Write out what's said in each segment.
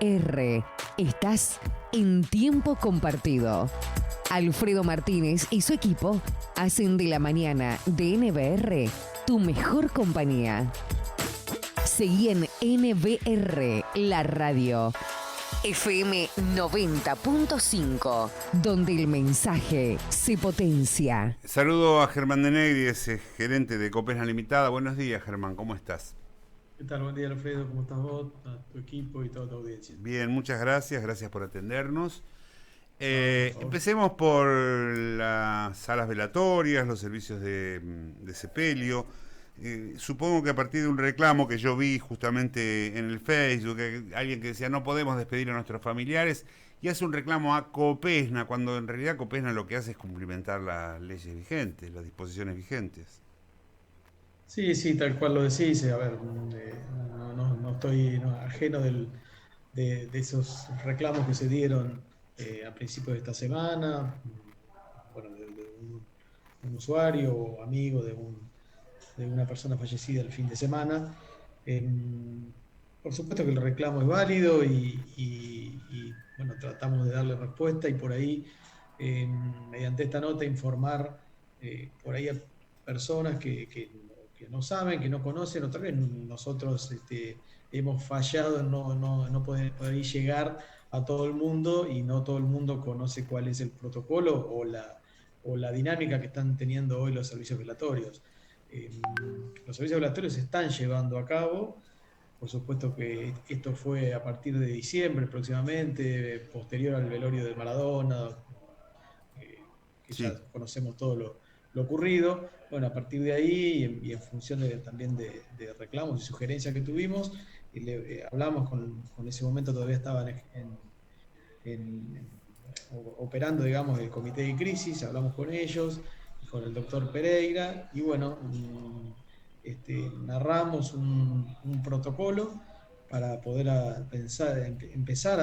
NBR. Estás en tiempo compartido. Alfredo Martínez y su equipo hacen de la mañana de NBR tu mejor compañía. Seguí en NBR, la radio. FM 90.5, donde el mensaje se potencia. Saludo a Germán de Negri, es gerente de Copesna Limitada. Buenos días, Germán, ¿cómo estás? ¿Qué tal? Buen día, Alfredo. ¿Cómo estás vos, a tu equipo y toda tu audiencia? Bien, muchas gracias por atendernos. Por Empecemos por las salas velatorias, los servicios de sepelio. Supongo que a partir de un reclamo que yo vi justamente en el Facebook, alguien que decía no podemos despedir a nuestros familiares, y hace un reclamo a Copesna, cuando en realidad Copesna lo que hace es cumplimentar las leyes vigentes, las disposiciones vigentes. Sí, tal cual lo decís. A ver, no estoy ajeno de esos reclamos que se dieron a principios de esta semana, bueno, de un usuario o amigo de una persona fallecida el fin de semana. Por supuesto que el reclamo es válido bueno, tratamos de darle respuesta y por ahí, mediante esta nota, informar por ahí a personas que no saben, que no conocen, o tal vez nosotros hemos fallado en no poder llegar a todo el mundo y no todo el mundo conoce cuál es el protocolo o la dinámica que están teniendo hoy los servicios velatorios. Los servicios velatorios se están llevando a cabo. Por supuesto que esto fue a partir de diciembre próximamente, posterior al velorio de Maradona, que Sí. ya conocemos todo lo ocurrido. Bueno, a partir de ahí y en función también de reclamos y sugerencias que tuvimos, hablamos con ese momento todavía estaban operando, digamos, el comité de crisis, hablamos con ellos y con el doctor Pereira y bueno, narramos un protocolo para poder empezar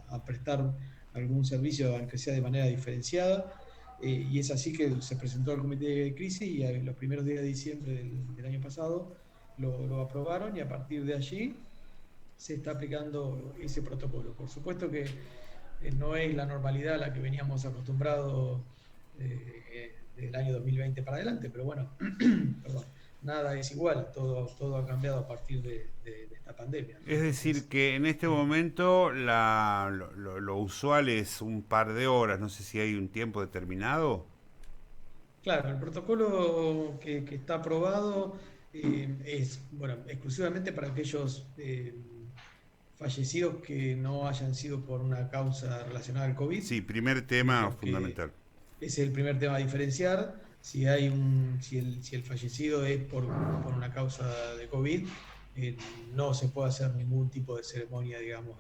a prestar algún servicio, aunque sea de manera diferenciada, y es así que se presentó al comité de crisis y en los primeros días de diciembre del año pasado lo aprobaron y a partir de allí se está aplicando ese protocolo. Por supuesto que no es la normalidad a la que veníamos acostumbrados del año 2020 para adelante, pero bueno, perdón, nada es igual, todo ha cambiado a partir de esta pandemia, ¿no? Es decir, que en este momento lo usual es un par de horas, no sé si hay un tiempo determinado. Claro, el protocolo que está aprobado es, bueno, exclusivamente para aquellos fallecidos que no hayan sido por una causa relacionada al COVID. Sí, primer tema Que fundamental. ese es el primer tema a diferenciar. Si el fallecido es por una causa de COVID, no se puede hacer ningún tipo de ceremonia, digamos,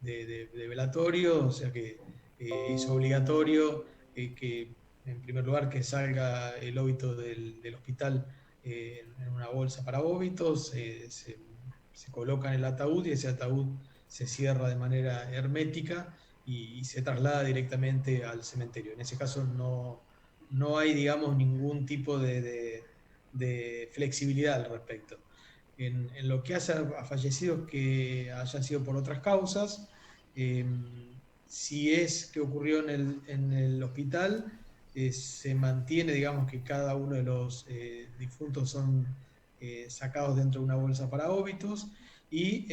de velatorio, o sea que es obligatorio que, en primer lugar, que salga el óbito del hospital en una bolsa para óbitos, se coloca en el ataúd y ese ataúd se cierra de manera hermética y se traslada directamente al cementerio. En ese caso no hay, digamos, ningún tipo de flexibilidad al respecto. En lo que hace a fallecidos que hayan sido por otras causas, eh, si es que ocurrió en el hospital, se mantiene, digamos, que cada uno de los difuntos son sacados dentro de una bolsa para óbitos y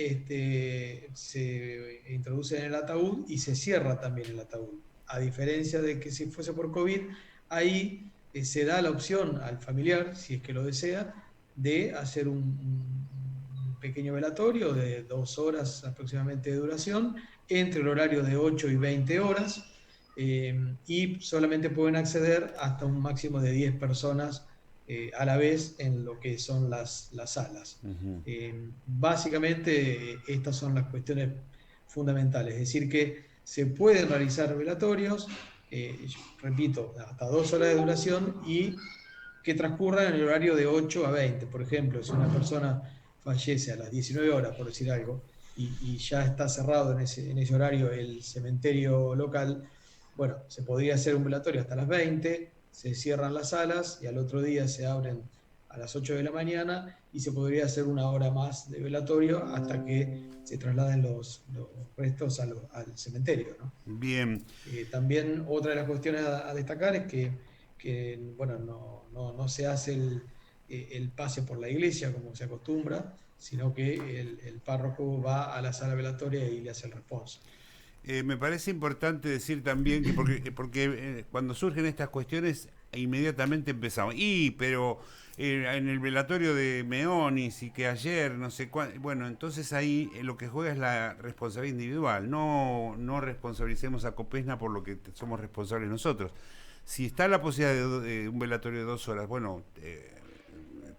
se introduce en el ataúd y se cierra también el ataúd. A diferencia de que si fuese por COVID, ahí se da la opción al familiar, si es que lo desea, de hacer un pequeño velatorio de 2 horas aproximadamente de duración, entre el horario de 8 y 20 horas, y solamente pueden acceder hasta un máximo de 10 personas a la vez en lo que son las salas. Uh-huh. Básicamente, estas son las cuestiones fundamentales, es decir, que se pueden realizar velatorios, repito, hasta 2 horas de duración y que transcurran en el horario de 8 a 20. Por ejemplo, si una persona fallece a las 19 horas, por decir algo, y ya está cerrado en ese horario el cementerio local, bueno, se podría hacer un velatorio hasta las 20, se cierran las salas y al otro día se abren a las 8 de la mañana y se podría hacer una hora más de velatorio hasta que se trasladen los restos al cementerio, ¿no? Bien. También otra de las cuestiones a destacar es que bueno, no se hace el pase por la iglesia como se acostumbra, sino que el párroco va a la sala velatoria y le hace el responso. Me parece importante decir también que porque cuando surgen estas cuestiones inmediatamente empezamos. Pero en el velatorio de Meonis y que ayer, no sé cuándo, bueno, entonces ahí lo que juega es la responsabilidad individual. No responsabilicemos a Copesna por lo que somos responsables nosotros. Si está la posibilidad de un velatorio de 2 horas, bueno,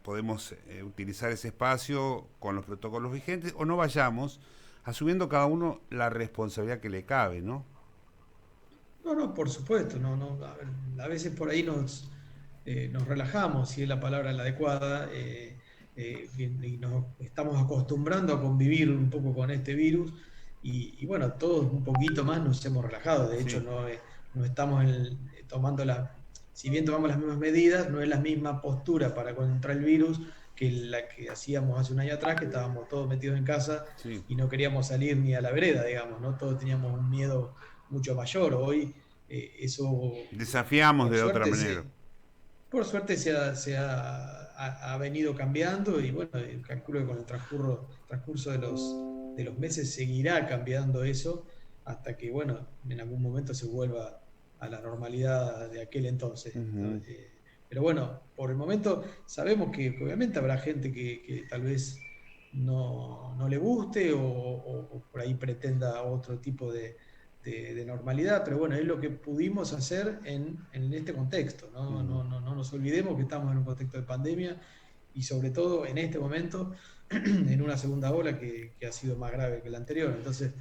podemos utilizar ese espacio con los protocolos vigentes o no vayamos, asumiendo cada uno la responsabilidad que le cabe, ¿no? No, por supuesto, a veces por ahí nos relajamos, si es la palabra la adecuada, y nos estamos acostumbrando a convivir un poco con este virus, y bueno, todos un poquito más nos hemos relajado. De hecho, Sí. no estamos tomando si bien tomamos las mismas medidas, no es la misma postura para contra el virus que la que hacíamos hace un año atrás, que estábamos todos metidos en casa Sí. y no queríamos salir ni a la vereda, digamos, ¿no? Todos teníamos un miedo mucho mayor. Hoy eso, Desafiamos por de otra suerte, manera. ha venido cambiando, y bueno, calculo que con el transcurso de los meses seguirá cambiando eso hasta que, bueno, en algún momento se vuelva a la normalidad de aquel entonces. Ujú. Pero bueno, por el momento sabemos que obviamente habrá gente que tal vez no le guste, o por ahí pretenda otro tipo de normalidad, pero bueno, es lo que pudimos hacer en este contexto, ¿no? Ujú. No nos olvidemos que estamos en un contexto de pandemia, y sobre todo en este momento en una segunda ola que ha sido más grave que la anterior. Entonces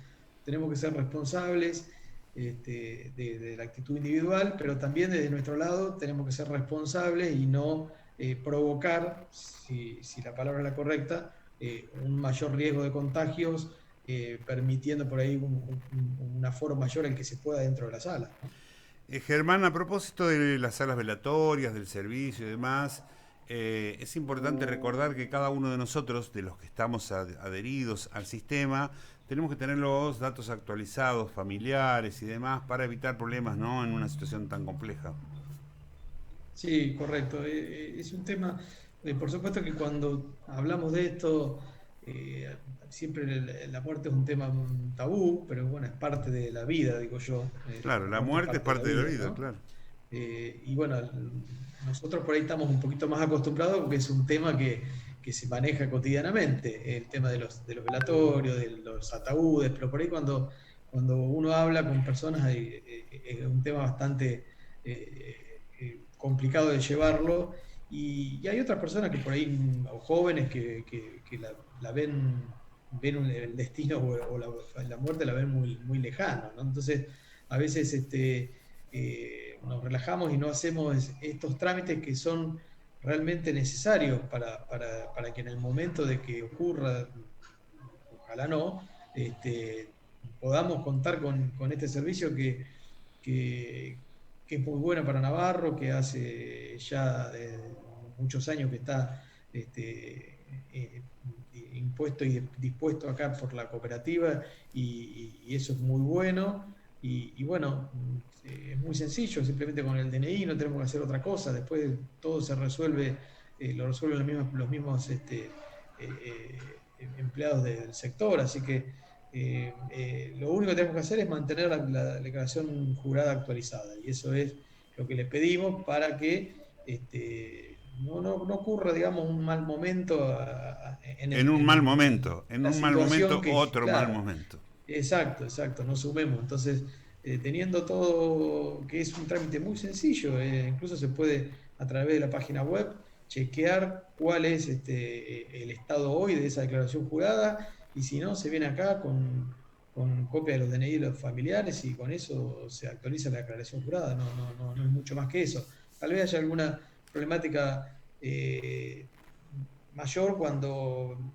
tenemos que ser responsables, de la actitud individual, pero también desde nuestro lado tenemos que ser responsables y no provocar, si la palabra es la correcta, un mayor riesgo de contagios, permitiendo por ahí un aforo mayor el que se pueda dentro de la sala, ¿no? Germán, a propósito de las salas velatorias, del servicio y demás, es importante recordar que cada uno de nosotros, de los que estamos adheridos al sistema, tenemos que tener los datos actualizados, familiares y demás, para evitar problemas, ¿no?, en una situación tan compleja. Sí, correcto. Es un tema, por supuesto que cuando hablamos de esto, siempre la muerte es un tema tabú, pero bueno, es parte de la vida, digo yo. Claro, La la muerte es muerte es parte de la parte de la vida, vida, ¿no? claro. Y bueno, nosotros por ahí estamos un poquito más acostumbrados porque es un tema que se maneja cotidianamente, el tema de los velatorios, de los ataúdes, pero por ahí cuando uno habla con personas, es un tema bastante complicado de llevarlo, y hay otras personas que por ahí, o jóvenes que la ven el destino o la muerte la ven muy lejano, ¿no? Entonces, a veces nos relajamos y no hacemos estos trámites que son realmente necesarios para que en el momento de que ocurra, ojalá no, podamos contar con este servicio que, que es muy bueno para Navarro, que hace ya muchos años que está impuesto y dispuesto acá por la cooperativa, y eso es muy bueno. Y bueno, es muy sencillo, simplemente con el DNI no tenemos que hacer otra cosa, después todo se resuelve, lo resuelven los mismos empleados del sector, así que lo único que tenemos que hacer es mantener la declaración jurada actualizada, y eso es lo que les pedimos para que no ocurra, digamos, un mal momento En un mal momento, en la un mal situación momento, que, otro mal claro, momento. exacto, nos sumemos. Entonces, teniendo todo, que es un trámite muy sencillo, incluso se puede a través de la página web chequear cuál es el estado hoy de esa declaración jurada, y si no, se viene acá con copia de los DNI de los familiares, y con eso se actualiza la declaración jurada. No es mucho más que eso. Tal vez haya alguna problemática mayor cuando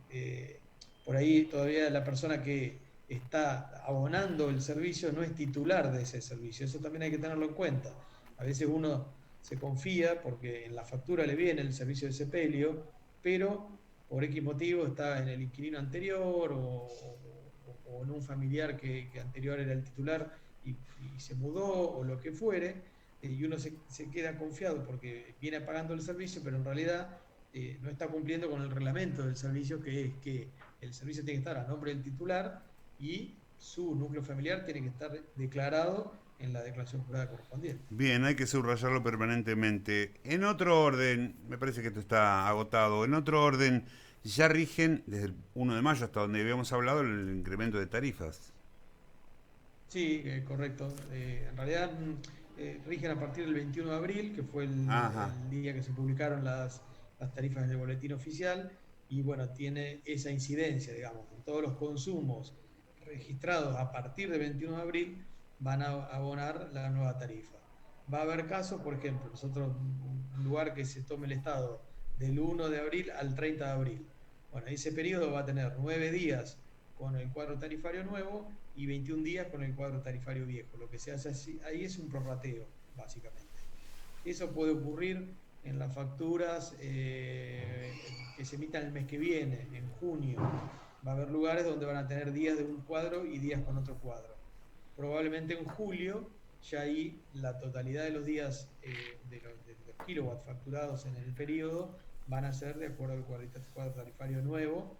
por ahí todavía la persona que está abonando el servicio no es titular de ese servicio. Eso también hay que tenerlo en cuenta. A veces uno se confía porque en la factura le viene el servicio de sepelio, pero por X motivo está en el inquilino anterior, o en un familiar que anterior era el titular y se mudó o lo que fuere, y uno se queda confiado porque viene pagando el servicio, pero en realidad no está cumpliendo con el reglamento del servicio, que es que el servicio tiene que estar a nombre del titular y su núcleo familiar tiene que estar declarado en la declaración jurada correspondiente. Bien, hay que subrayarlo permanentemente. En otro orden, me parece que esto está agotado, en otro orden, ya rigen desde el 1 de mayo hasta donde habíamos hablado el incremento de tarifas. Sí, correcto. En realidad rigen a partir del 21 de abril, que fue el día que se publicaron las tarifas en el boletín oficial, y bueno, tiene esa incidencia, digamos, en todos los consumos registrados a partir del 21 de abril van a abonar la nueva tarifa. Va a haber casos, por ejemplo, nosotros, un lugar que se tome el estado del 1 de abril al 30 de abril. Bueno, ese periodo va a tener 9 días con el cuadro tarifario nuevo y 21 días con el cuadro tarifario viejo. Lo que se hace ahí es un prorrateo, básicamente. Eso puede ocurrir en las facturas que se emitan el mes que viene, en junio. Va a haber lugares donde van a tener días de un cuadro y días con otro cuadro. Probablemente en julio, ya ahí la totalidad de los días de los kilowatts facturados en el periodo van a ser de acuerdo al cuadro tarifario nuevo,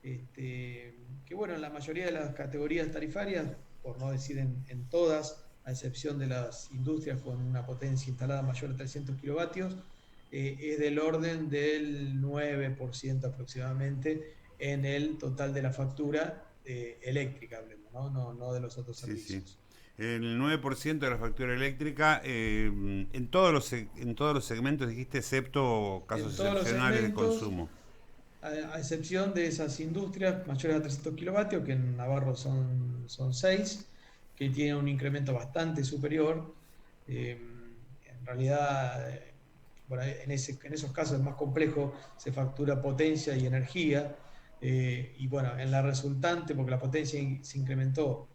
que bueno, en la mayoría de las categorías tarifarias, por no decir en todas, a excepción de las industrias con una potencia instalada mayor a 300 kilovatios, es del orden del 9% aproximadamente en el total de la factura eléctrica, hablemos, no de los otros servicios. Sí. El 9% de la factura eléctrica en todos los segmentos, dijiste, excepto casos excepcionales de consumo. A excepción de esas industrias mayores a 300 kilovatios, que en Navarro son 6, que tienen un incremento bastante superior. En realidad, bueno, en esos casos es más complejo, se factura potencia y energía. Y bueno, en la resultante, porque la potencia se incrementó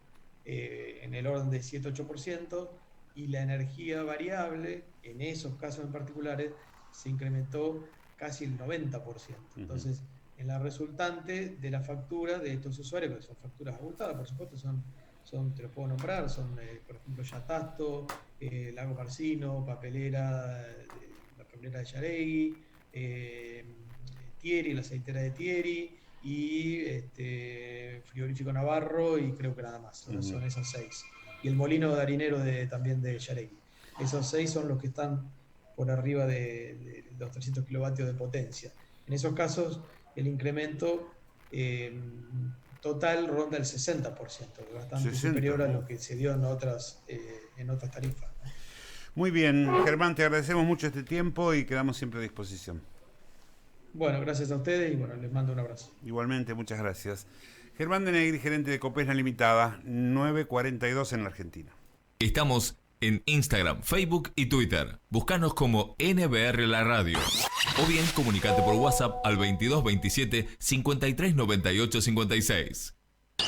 en el orden de 7-8%, y la energía variable, en esos casos en particulares, se incrementó casi el 90%. Entonces, en la resultante de la factura de estos usuarios, que son facturas ajustadas, por supuesto, te los puedo nombrar, son, por ejemplo, Yatasto, Lago Marcino, papelera de Yaregui, Thieri, la aceitera de Thieri, y Frigorífico Navarro, y creo que nada más. Son esas 6. Y el molino de harinero también de Yaregui. Esos 6 son los que están por arriba de los 300 kilovatios de potencia. En esos casos, el incremento total ronda el 60%, bastante superior a lo que se dio en otras tarifas. Muy bien, Germán, te agradecemos mucho este tiempo y quedamos siempre a disposición. Bueno, gracias a ustedes y bueno, les mando un abrazo. Igualmente, muchas gracias. Germán de Negri, gerente de Copesna Limitada, 942 en la Argentina. Estamos en Instagram, Facebook y Twitter. Búscanos como NBR La Radio. O bien comunicate por WhatsApp al 2227 53 98 56.